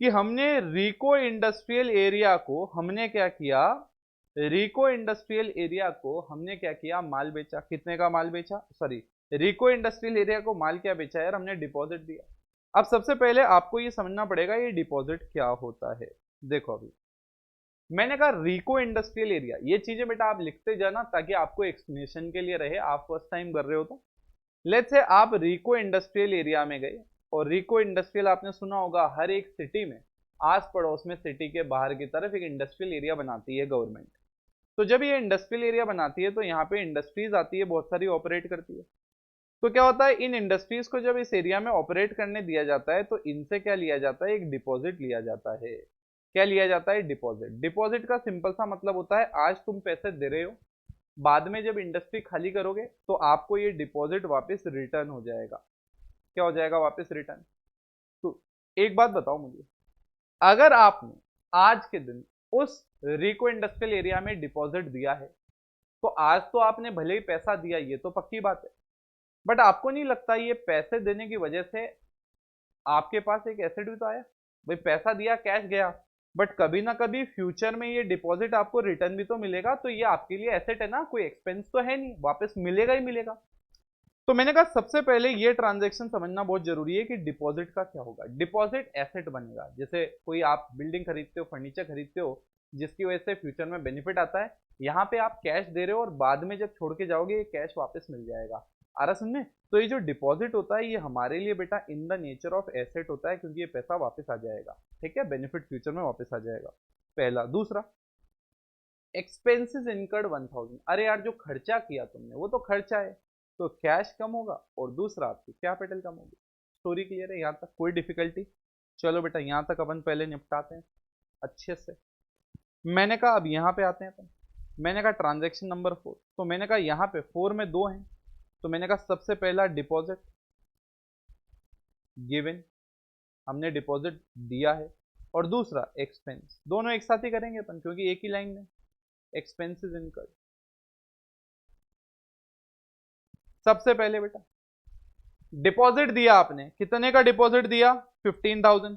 कि हमने रिको इंडस्ट्रियल एरिया को हमने क्या किया, रिको इंडस्ट्रियल एरिया को हमने क्या किया, माल बेचा। कितने का माल बेचा? सॉरी, रिको इंडस्ट्रियल एरिया को माल क्या बेचा यार? हमने डिपॉजिट दिया। अब सबसे पहले आपको ये समझना पड़ेगा ये डिपॉजिट क्या होता है। देखो अभी मैंने कहा रिको इंडस्ट्रियल एरिया, ये चीजें बेटा आप लिखते जाना ताकि आपको एक्सप्लेनेशन के लिए रहे, आप फर्स्ट टाइम कर रहे हो तो। लेट्स से आप रिको इंडस्ट्रियल एरिया में गए, और रिको इंडस्ट्रियल आपने सुना होगा हर एक सिटी में आस पड़ोस में सिटी के बाहर की तरफ एक इंडस्ट्रियल एरिया बनाती है गवर्नमेंट। तो जब ये इंडस्ट्रियल एरिया बनाती है तो यहाँ पे इंडस्ट्रीज आती है, बहुत सारी ऑपरेट करती है। तो क्या होता है, इन इंडस्ट्रीज को जब इस एरिया में ऑपरेट करने दिया जाता है तो इनसे क्या लिया जाता है? एक डिपॉजिट लिया जाता है। क्या लिया जाता है? डिपॉजिट। डिपॉजिट का सिंपल सा मतलब होता है आज तुम पैसे दे रहे हो, बाद में जब इंडस्ट्री खाली करोगे तो आपको ये डिपॉजिट वापस रिटर्न हो जाएगा। क्या हो जाएगा? वापस रिटर्न। तो एक बात बताओ मुझे, अगर आपने आज के दिन उस रिको इंडस्ट्रियल एरिया में डिपॉजिट दिया है तो आज तो आपने भले ही पैसा दिया, ये तो पक्की बात है, बट आपको नहीं लगता ये पैसे देने की वजह से आपके पास एक एसेट भी तो आया? भाई पैसा दिया, कैश गया, बट कभी ना कभी फ्यूचर में ये डिपॉजिट आपको रिटर्न भी तो मिलेगा। तो ये आपके लिए एसेट है ना, कोई एक्सपेंस तो है नहीं, वापस मिलेगा ही मिलेगा। तो मैंने कहा सबसे पहले ये ट्रांजैक्शन समझना बहुत जरूरी है कि डिपॉजिट का क्या होगा। डिपॉजिट एसेट बनेगा, जैसे कोई आप बिल्डिंग खरीदते हो, फर्नीचर खरीदते हो, जिसकी वजह से फ्यूचर में बेनिफिट आता है। यहाँ पे आप कैश दे रहे हो और बाद में जब छोड़ के जाओगे ये कैश वापस मिल जाएगा। आ रहा सुनने? तो ये जो डिपॉजिट होता है ये हमारे लिए बेटा in the nature of asset होता है, क्योंकि ये पैसा वापस आ जाएगा। ठीक है, बेनिफिट फ्यूचर में वापस आ जाएगा, पहला। दूसरा, एक्सपेंसेस इनकर्ड 1,000। अरे यार जो खर्चा किया तुमने वो तो खर्चा है, तो कैश कम होगा और दूसरा आपकी कैपिटल कम होगी। स्टोरी क्लियर है? यहाँ तक कोई डिफिकल्टी? चलो बेटा यहाँ तक अपन पहले निपटाते हैं अच्छे से। मैंने कहा अब यहाँ पे आते हैं अपन। मैंने कहा ट्रांजैक्शन नंबर 4, तो मैंने कहा यहाँ पे 4 में 2 हैं, तो मैंने कहा सबसे पहला डिपॉजिट गिवन, हमने डिपॉजिट दिया है, और दूसरा एक्सपेंस। दोनों एक साथ ही करेंगे अपन क्योंकि एक ही लाइन में, एक्सपेंसेस इनकर्ड। सबसे पहले बेटा डिपॉजिट दिया आपने, कितने का डिपॉजिट दिया? 15,000।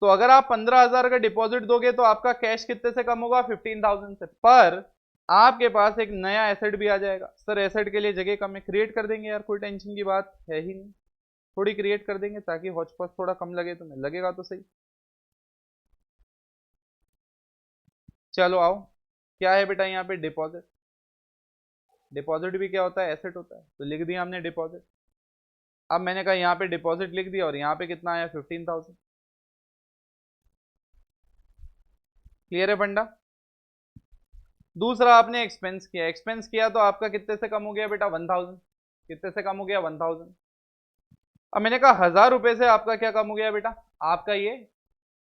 तो अगर आप 15,000 का डिपॉजिट दोगे तो आपका कैश कितने से कम होगा? 15,000 से। पर आपके पास एक नया एसेट भी आ जाएगा। सर एसेट के लिए जगह कम है, क्रिएट कर देंगे यार, कोई टेंशन की बात है ही नहीं, थोड़ी क्रिएट कर देंगे ताकि हौच पौच थोड़ा कम लगे तुम्हें, लगेगा तो सही। चलो आओ, क्या है बेटा यहाँ पे? डिपॉजिट। डिपॉजिट भी क्या होता है? एसेट होता है, तो लिख दिया हमने डिपॉजिट। अब मैंने कहा यहाँ पे डिपॉजिट लिख दिया और यहाँ पे कितना आया? 15,000। क्लियर है बंडा? दूसरा आपने एक्सपेंस किया, एक्सपेंस किया तो आपका कितने से कम हो गया बेटा 1000, कितने से कम हो गया 1000। अब मैंने कहा 1000 रुपए से आपका क्या कम हो गया बेटा, आपका ये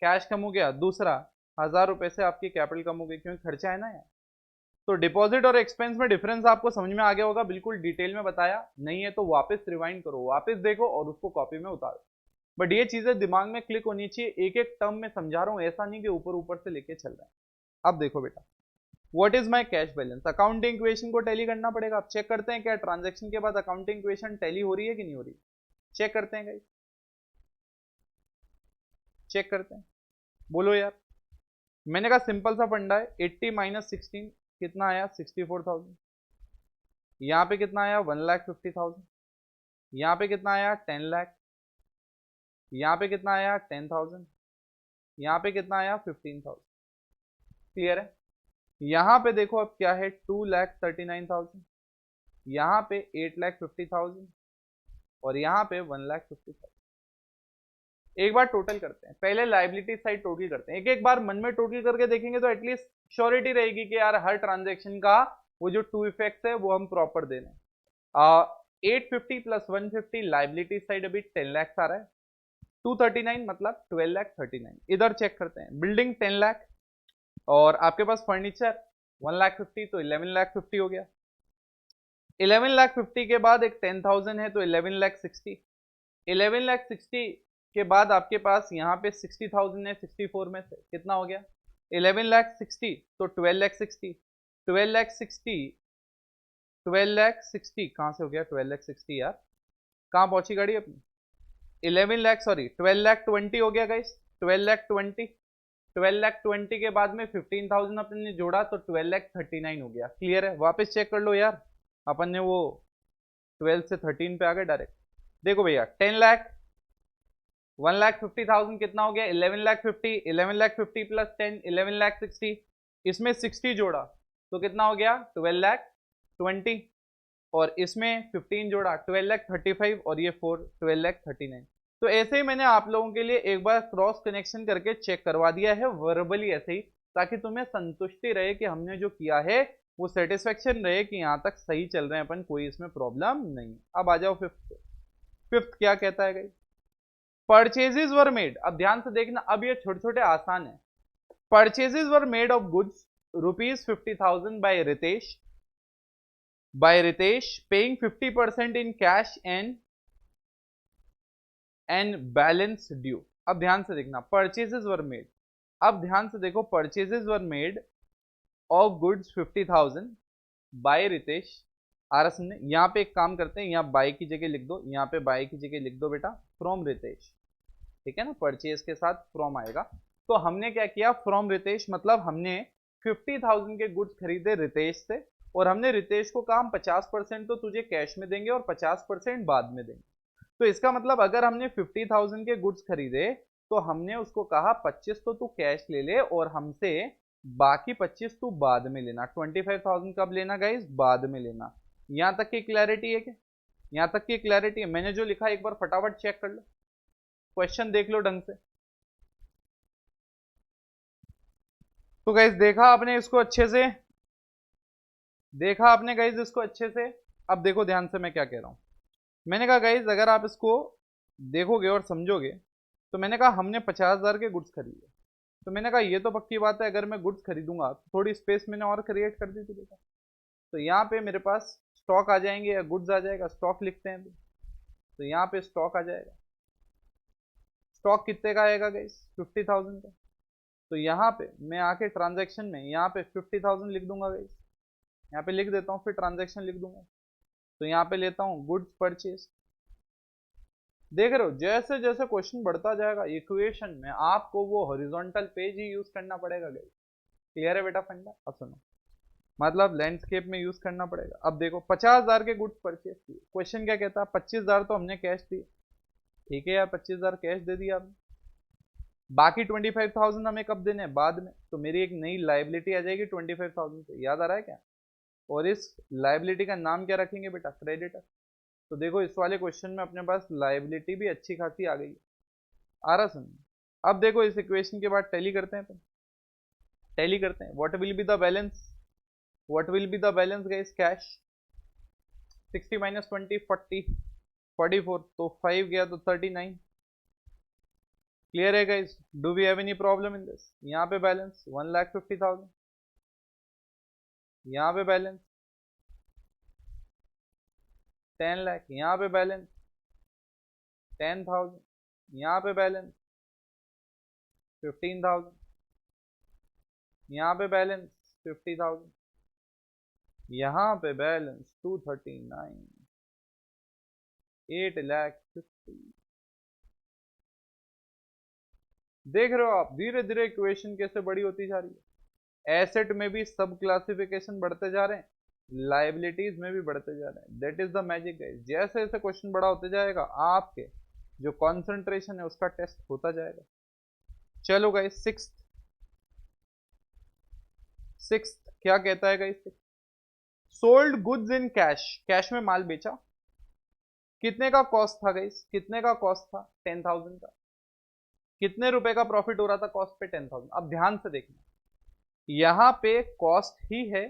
कैश कम हो गया। दूसरा 1000 रुपए से आपकी कैपिटल कम हो गई, क्योंकि खर्चा है ना यार। तो डिपॉजिट और एक्सपेंस में डिफरेंस आपको समझ में आ गया होगा, बिल्कुल डिटेल में बताया, नहीं है तो वापस रिवाइंड करो, वापस देखो और उसको कॉपी में उतारो। बट ये चीजें दिमाग में क्लिक होनी चाहिए, एक एक टर्म में समझा रहा हूं, ऐसा नहीं कि ऊपर ऊपर से लेके चल रहा है। अब देखो बेटा, what is my cash balance, accounting equation को टैली करना पड़ेगा। अब चेक करते हैं क्या ट्रांजैक्शन के बाद अकाउंटिंग इक्वेशन टैली हो रही है कि नहीं हो रही, चेक करते हैं गाइस, चेक करते हैं, बोलो यार। मैंने कहा सिंपल सा फंडा है, 80 माइनस 16 कितना आया 64,000, यहाँ पे कितना आया 1,50,000, यहाँ पे कितना आया 10 लाख, यहाँ पे कितना आया 10,000, यहाँ पे कितना आया 15,000। क्लियर है। यहाँ पे देखो अब क्या है 2,39,000, यहाँ पे 8,50,000 और यहाँ पे 1,50,000। एक बार टोटल करते हैं, पहले लाइबिलिटी साइड टोटल करते हैं, एक एक बार मन में टोटल करके देखेंगे तो एटलीस्ट श्योरिटी रहेगी कि यार हर ट्रांजेक्शन का वो जो टू इफेक्ट्स है वो हम प्रॉपर दे रहे हैं। 850 प्लस 150 लाइबिलिटी साइड अभी 10 लाख आ रहा है, 239 मतलब 12,39,000। इधर चेक करते हैं, बिल्डिंग 10 लाख और आपके पास फर्नीचर 1,50,000 तो 11,50,000 हो गया। 11,50,000 के बाद एक 10,000 है तो 11,60,000। 11,60,000 के बाद आपके पास यहाँ पे 60,000 है, 64 में से कितना हो गया 11,60,000 तो 12,60,000। 12,60,000 12,60,000 कहाँ से हो गया 12,60,000 यार, कहाँ पहुंची गाड़ी अपनी, 11 लाख सॉरी 12,20,000 हो गया गाइस, 12,20,000। 12,20,000 के बाद में 15,000 अपन ने जोड़ा तो 12,39,000 हो गया। क्लियर है, वापस चेक कर लो यार, अपन ने वो 12 से 13 पे आ गए डायरेक्ट। देखो भैया 10 लाख 1,50,000 कितना हो गया 11,50,000, 11,50,000 प्लस 10 11,60,000, इसमें 60 जोड़ा तो कितना हो गया 12,20,000 और इसमें 15 जोड़ा 12,35,000 और ये 4 12,39,000। तो ऐसे ही मैंने आप लोगों के लिए एक बार क्रॉस कनेक्शन करके चेक करवा दिया है वर्बली ऐसे ही, ताकि तुम्हें संतुष्टि रहे कि हमने जो किया है वो सेटिस्फेक्शन रहे कि यहां तक सही चल रहे हैं अपन, कोई इसमें प्रॉब्लम नहीं। अब आ जाओ फिफ्थ, फिफ्थ क्या कहता है गाइस, परचेजेस वर मेड। अब ध्यान से देखना, अब ये छोटे छोटे आसान है। Purchases were made of goods ₹50,000 by Ritesh paying 50% in cash and balance due। अब ध्यान से देखना, परचेजेस वर मेड, अब ध्यान से देखो, purchases were made of goods 50,000 by Ritesh. आर समझे, यहाँ पे एक काम करते हैं, यहाँ बाय की जगह लिख दो, यहाँ पे बाय की जगह लिख दो बेटा फ्रॉम रितेश, ठीक है ना, परचेज के साथ फ्रॉम आएगा। तो हमने क्या किया फ्रॉम रितेश, मतलब हमने 50,000 के गुड्स खरीदे रितेश से और हमने रितेश को कहा 50% तो तुझे कैश में देंगे और 50% बाद में देंगे। तो इसका मतलब अगर हमने 50,000 के गुड्स खरीदे तो हमने उसको कहा 25 तो तू कैश ले ले और हमसे बाकी 25 तू बाद में लेना। 25,000 कब लेना गाइस, बाद में लेना। यहां तक की क्लैरिटी है क्या, यहां तक की क्लैरिटी है। मैंने जो लिखा एक बार फटाफट चेक कर लो, क्वेश्चन देख लो ढंग से। तो गाइस देखा आपने इसको अच्छे से, देखा आपने गाइस इसको अच्छे से। अब देखो ध्यान से मैं क्या कह रहा हूं, मैंने कहा गाइस अगर आप इसको देखोगे और समझोगे, तो मैंने कहा हमने 50,000 के गुड्स खरीदे, तो मैंने कहा ये तो पक्की बात है अगर मैं गुड्स खरीदूंगा तो थोड़ी स्पेस मैंने और क्रिएट कर दी थी बेटा, तो यहाँ पे मेरे पास स्टॉक आ जाएंगे या गुड्स आ जाएगा, स्टॉक लिखते हैं तो यहाँ पे स्टॉक आ जाएगा। स्टॉक कितने का आएगा गाइस 50,000 का, तो यहाँ पे मैं आके ट्रांजैक्शन में यहाँ पे 50,000 लिख दूंगा गाइस, यहाँ पे लिख देता हूँ, फिर ट्रांजैक्शन लिख दूंगा। तो यहाँ पे लेता हूँ गुड्स परचेज। देख रहे हो जैसे जैसे क्वेश्चन बढ़ता जाएगा इक्वेशन में आपको वो हॉरिजॉन्टल पेज ही यूज करना पड़ेगा गाइस। क्लियर है बेटा फंडा। अब सुनो, मतलब लैंडस्केप में यूज करना पड़ेगा। अब देखो 50,000 के गुड्स परचेज किए, क्वेश्चन क्या कहता है 25,000 तो हमने कैश दिए, ठीक है यार 25,000 कैश दे दिया आपने, बाकी 25,000 हमें कब देने हैं, बाद में। तो मेरी एक नई लाइबिलिटी आ जाएगी 25,000 से, याद आ रहा है क्या, और इस लाइबिलिटी का नाम क्या रखेंगे बेटा क्रेडिटर। तो देखो इस वाले क्वेश्चन में अपने पास लाइबिलिटी भी अच्छी खासी आ गई, आ रहा सुन। अब देखो इस इक्वेशन के बाद टैली करते हैं, टैली करते हैं, what will be the balance, what will be the balance guys? Cash 60 minus 20 40 44, तो 5 गया तो 39। क्लियर है guys? Do we have any problem in this? यहाँ पे बैलेंस 1,50,000, यहाँ पे बैलेंस 10 लाख, यहाँ पे बैलेंस 10,000, यहाँ पे बैलेंस 15,000, यहाँ पे बैलेंस 50,000, यहाँ पे बैलेंस 239, 8,50,000। देख रहे हो आप धीरे धीरे इक्वेशन कैसे बड़ी होती जा रही है। एसेट में भी सब क्लासिफिकेशन बढ़ते जा रहे हैं, लाइबिलिटीज में भी बढ़ते जा रहे हैं। That is the magic guys. जैसे जैसे क्वेश्चन बड़ा होते जाएगा आपके जो कंसंट्रेशन है उसका टेस्ट होता जाएगा। चलो गाइस सिक्स्थ क्या कहता है guys? Sold goods in cash, cash में माल बेचा। कितने का कॉस्ट था गाइस? कितने का कॉस्ट था? 10,000 का। कितने रुपए का प्रॉफिट हो रहा था कॉस्ट पे? 10,000। अब ध्यान से देखना, यहां पे कॉस्ट ही है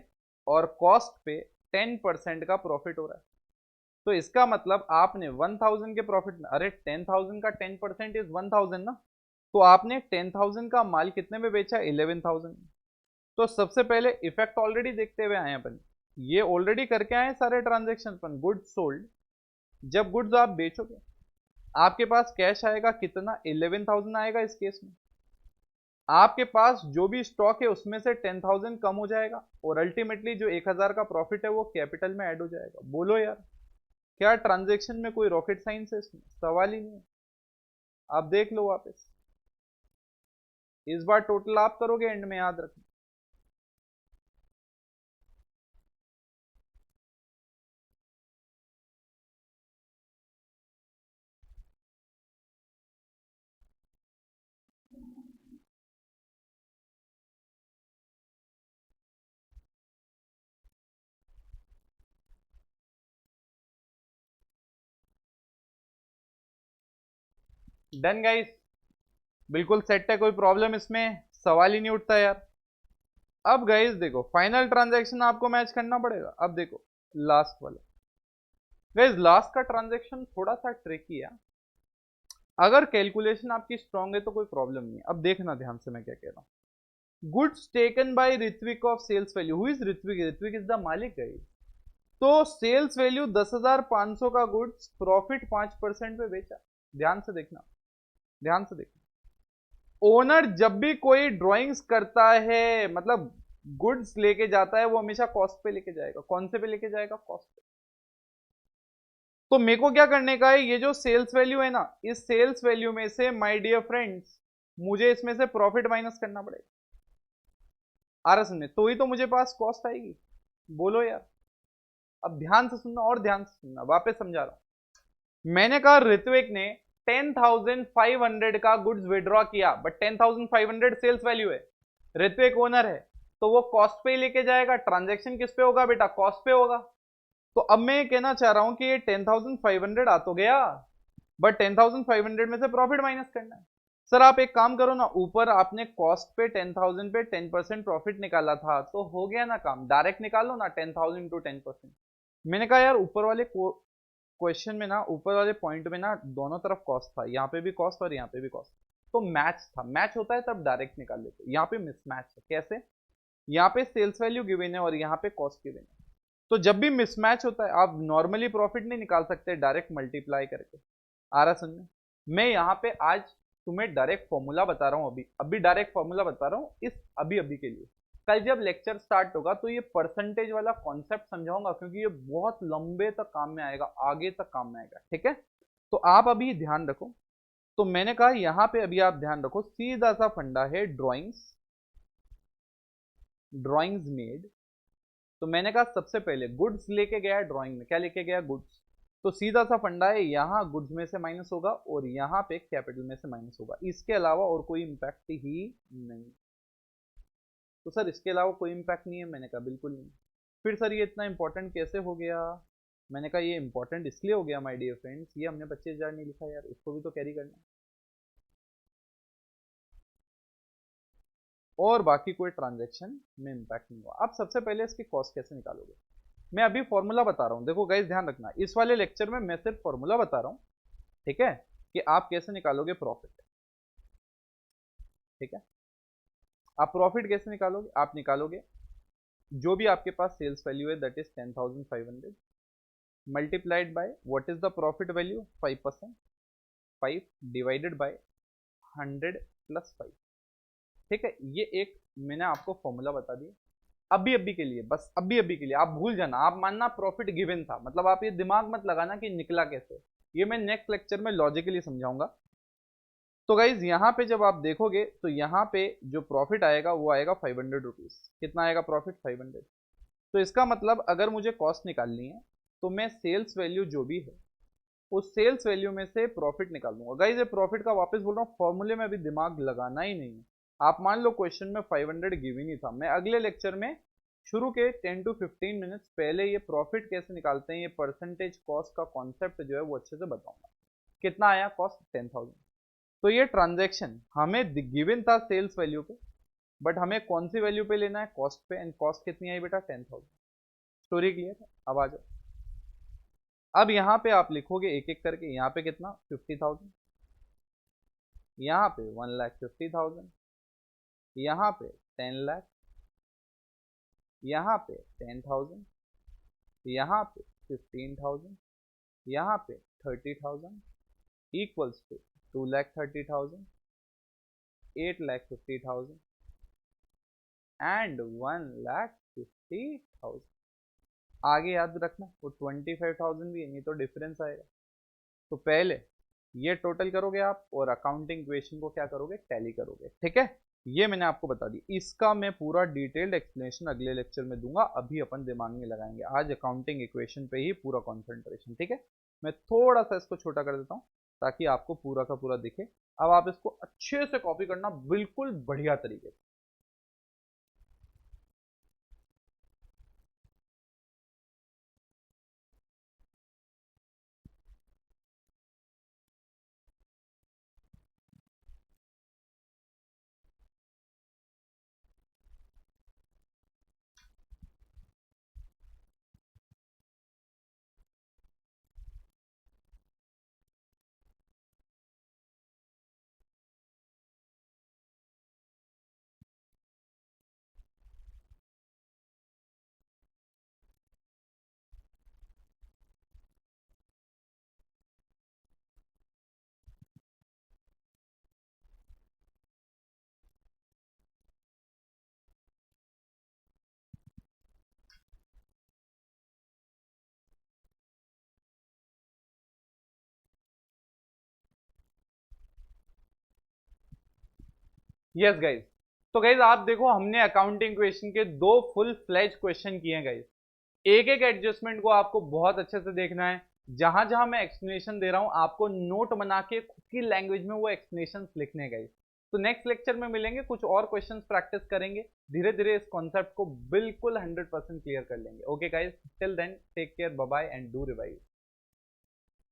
और कॉस्ट पे 10% का प्रॉफिट हो रहा है। तो इसका मतलब आपने 1,000 के प्रॉफिट में, अरे 10,000 का 10% इज 1,000 ना, तो आपने 10,000 का माल कितने में बेचा? 11,000। तो सबसे पहले इफेक्ट ऑलरेडी देखते हुए आए अपन, ये ऑलरेडी करके आए सारे ट्रांजेक्शन अपन। गुड्स सोल्ड, जब गुड्स आप बेचोगे आपके पास कैश आएगा कितना? 11,000 आएगा। इस केस में आपके पास जो भी स्टॉक है उसमें से 10,000 कम हो जाएगा और अल्टीमेटली जो 1,000 का प्रॉफिट है वो कैपिटल में ऐड हो जाएगा। बोलो यार, क्या ट्रांजेक्शन में कोई रॉकेट साइंस है? इसमें सवाल ही नहीं है। आप देख लो वापस, इस बार टोटल आप करोगे एंड में, याद रखना। डन गाइस, बिल्कुल सेट है, कोई प्रॉब्लम इसमें सवाल ही नहीं उठता यार। अब गाइस देखो, फाइनल ट्रांजैक्शन आपको मैच करना पड़ेगा। अब देखो लास्ट वाला, गाइस लास्ट का ट्रांजैक्शन थोड़ा सा ट्रिकी है। अगर कैलकुलेशन आपकी स्ट्रांग है तो कोई प्रॉब्लम नहीं है। अब देखना ध्यान से मैं क्या कह रहा हूं। Goods taken by Ritwik of sales value. Who is Ritwik? Ritwik is the मालिक गाइस। तो सेल्स वैल्यू 10,500 का गुड्स, प्रॉफिट 5% पे बेचा। ध्यान से देखना, ध्यान से देखना। ओनर जब भी कोई ड्राइंग्स करता है, मतलब गुड्स लेके जाता है, वो हमेशा कॉस्ट पे लेके जाएगा। कौन से पे लेके जाएगा? कॉस्ट पे। तो मेरे को क्या करने का है, ये जो सेल्स वैल्यू है ना, इस सेल्स वैल्यू में से माय डियर फ्रेंड्स मुझे इसमें से प्रॉफिट माइनस करना पड़ेगा। आ रहा समझे? तो ही तो मुझे पास कॉस्ट आएगी। बोलो यार, अब ध्यान से सुनना और ध्यान से सुनना, वापस समझा रहा हूं। मैंने कहा ऋत्विक ने 10,500 का गुड्स विड्रॉ किया, बट 10,500 सेल्स वैल्यू है, ऋत्विक ओनर है, तो वो कॉस्ट पे ही लेके जाएगा। ट्रांजैक्शन किस पे होगा बेटा? कॉस्ट पे होगा। तो अब मैं ये कहना चाह रहा हूं कि ये 10,500 आ तो गया, बट 10,500 में से प्रॉफिट माइनस करना है। सर आप एक काम करो ना, ऊपर आपने कॉस्ट पे 10,000 पे 10% प्रॉफिट निकाला था, तो हो गया ना काम, डायरेक्ट निकालो ना 10,000 टू 10%। मैंने कहा यार ऊपर वाले क्वेश्चन में ना, ऊपर वाले पॉइंट में ना दोनों तरफ कॉस्ट था, यहाँ पे भी कॉस्ट और यहाँ पे भी कॉस्ट, तो मैच था। मैच होता है तब डायरेक्ट निकाल लेते, यहाँ पे मिसमैच है। कैसे? यहाँ पे सेल्स वैल्यू गिवन है और यहाँ पे कॉस्ट गिवन है, तो जब भी मिसमैच होता है आप नॉर्मली प्रॉफिट नहीं निकाल सकते डायरेक्ट मल्टीप्लाई करके। आ रहा समझ में? मैं यहाँ पे आज तुम्हें डायरेक्ट फॉर्मूला बता रहा हूँ, अभी अभी डायरेक्ट फॉर्मूला बता रहा हूँ इस अभी अभी के लिए। कल जब लेक्चर स्टार्ट होगा तो ये परसेंटेज वाला कॉन्सेप्ट समझाऊंगा, क्योंकि ये बहुत लंबे तक काम में आएगा, आगे तक काम में आएगा। ठीक है, तो आप अभी ध्यान रखो। तो मैंने कहा यहाँ पे अभी आप ध्यान रखो, सीधा सा फंडा है ड्रॉइंग्स, ड्रॉइंग्स मेड। तो मैंने कहा सबसे पहले गुड्स लेके गया ड्राइंग में, क्या लेके गया? गुड्स। तो सीधा सा फंडा है, यहां गुड्स में से माइनस होगा और यहां पे कैपिटल में से माइनस होगा, इसके अलावा और कोई इंपैक्ट ही नहीं। तो सर इसके अलावा कोई इंपैक्ट नहीं है? मैंने कहा बिल्कुल नहीं। फिर सर ये इतना इंपॉर्टेंट कैसे हो गया? मैंने कहा ये इंपॉर्टेंट इसलिए हो गया माय डियर फ्रेंड्स, ये हमने 25,000 नहीं लिखा यार, इसको भी तो कैरी करना है। और बाकी कोई ट्रांजैक्शन में इंपैक्ट नहीं हुआ। अब सबसे पहले इसकी कॉस्ट कैसे निकालोगे, मैं अभी फॉर्मूला बता रहा हूं। देखो गाइस ध्यान रखना, इस वाले लेक्चर में मैं सिर्फ फॉर्मूला बता रहा हूं, ठीक है, कि आप कैसे निकालोगे प्रॉफिट। ठीक है, आप प्रॉफिट कैसे निकालोगे, आप निकालोगे जो भी आपके पास सेल्स वैल्यू है that is 10,500 multiplied by what is the profit value 5%, 5 divided by 100 plus 5। ठीक है, ये एक मैंने आपको फॉर्मूला बता दिया अभी के लिए, बस अभी के लिए। आप भूल जाना, आप मानना प्रॉफिट गिवन था, मतलब आप ये दिमाग मत लगाना कि निकला कैसे, ये मैं नेक्स्ट लेक्चर में लॉजिकली समझाऊंगा। तो गाइज यहाँ पे जब आप देखोगे तो यहाँ पे जो प्रॉफिट आएगा वो आएगा 500 रुपीज। कितना आएगा प्रॉफिट, 500। तो इसका मतलब अगर मुझे कॉस्ट निकालनी है तो मैं सेल्स वैल्यू जो भी है उस सेल्स वैल्यू में से प्रॉफिट निकाल दूंगा। गाइज ये प्रॉफिट का वापस बोल रहा हूँ, फॉर्मूले में अभी दिमाग लगाना ही नहीं है। आप मान लो क्वेश्चन में 500 गिव ही नहीं था, मैं अगले लेक्चर में शुरू के 10 to 15 मिनट्स पहले ये प्रॉफिट कैसे निकालते हैं, ये परसेंटेज कॉस्ट का कॉन्सेप्ट जो है वो अच्छे से बताऊंगा। कितना आया कॉस्ट, 10,000। तो ये ट्रांजैक्शन हमें गिवन था सेल्स वैल्यू पे, बट हमें कौन सी वैल्यू पे लेना है, कॉस्ट पे, एंड कॉस्ट कितनी आई बेटा, 10,000। स्टोरी क्लियर है, अब आ जाओ। अब यहाँ पे आप लिखोगे एक एक करके, यहाँ पे कितना 50,000, यहाँ पे 1,50,000, यहाँ पे 10 लाख, यहाँ पे 10,000, यहाँ पे 15,000, यहाँ पे 30,000 इक्वल्स टू 2,30,000, 8,50,000 एंड 1,50,000। आगे याद रखना वो 25,000 भी है, नहीं तो डिफरेंस आएगा। तो पहले ये टोटल करोगे आप और अकाउंटिंग इक्वेशन को क्या करोगे, टैली करोगे। ठीक है, ये मैंने आपको बता दी। इसका मैं पूरा डिटेल्ड एक्सप्लेनेशन अगले लेक्चर में दूंगा, अभी अपन दिमाग में लगाएंगे। आज अकाउंटिंग इक्वेशन पे ही पूरा कॉन्सेंट्रेशन। ठीक है, मैं थोड़ा सा इसको छोटा कर देता हूँ ताकि आपको पूरा का पूरा दिखे। अब आप इसको अच्छे से कॉपी करना बिल्कुल बढ़िया तरीके से। यस गाइज, तो गाइज आप देखो हमने अकाउंटिंग क्वेश्चन के 2 फुल फ्लेज क्वेश्चन किए हैं गाइज। एक एक एडजस्टमेंट को आपको बहुत अच्छे से देखना है। जहां जहां मैं एक्सप्लेनेशन दे रहा हूं आपको नोट बना के खुद की लैंग्वेज में वो एक्सप्लेनेशन लिखने हैं गाइज। तो नेक्स्ट लेक्चर में मिलेंगे, कुछ और क्वेश्चंस प्रैक्टिस करेंगे, धीरे धीरे इस कॉन्सेप्ट को बिल्कुल 100% क्लियर कर लेंगे। Okay guys, till then take care, bye bye and do revise.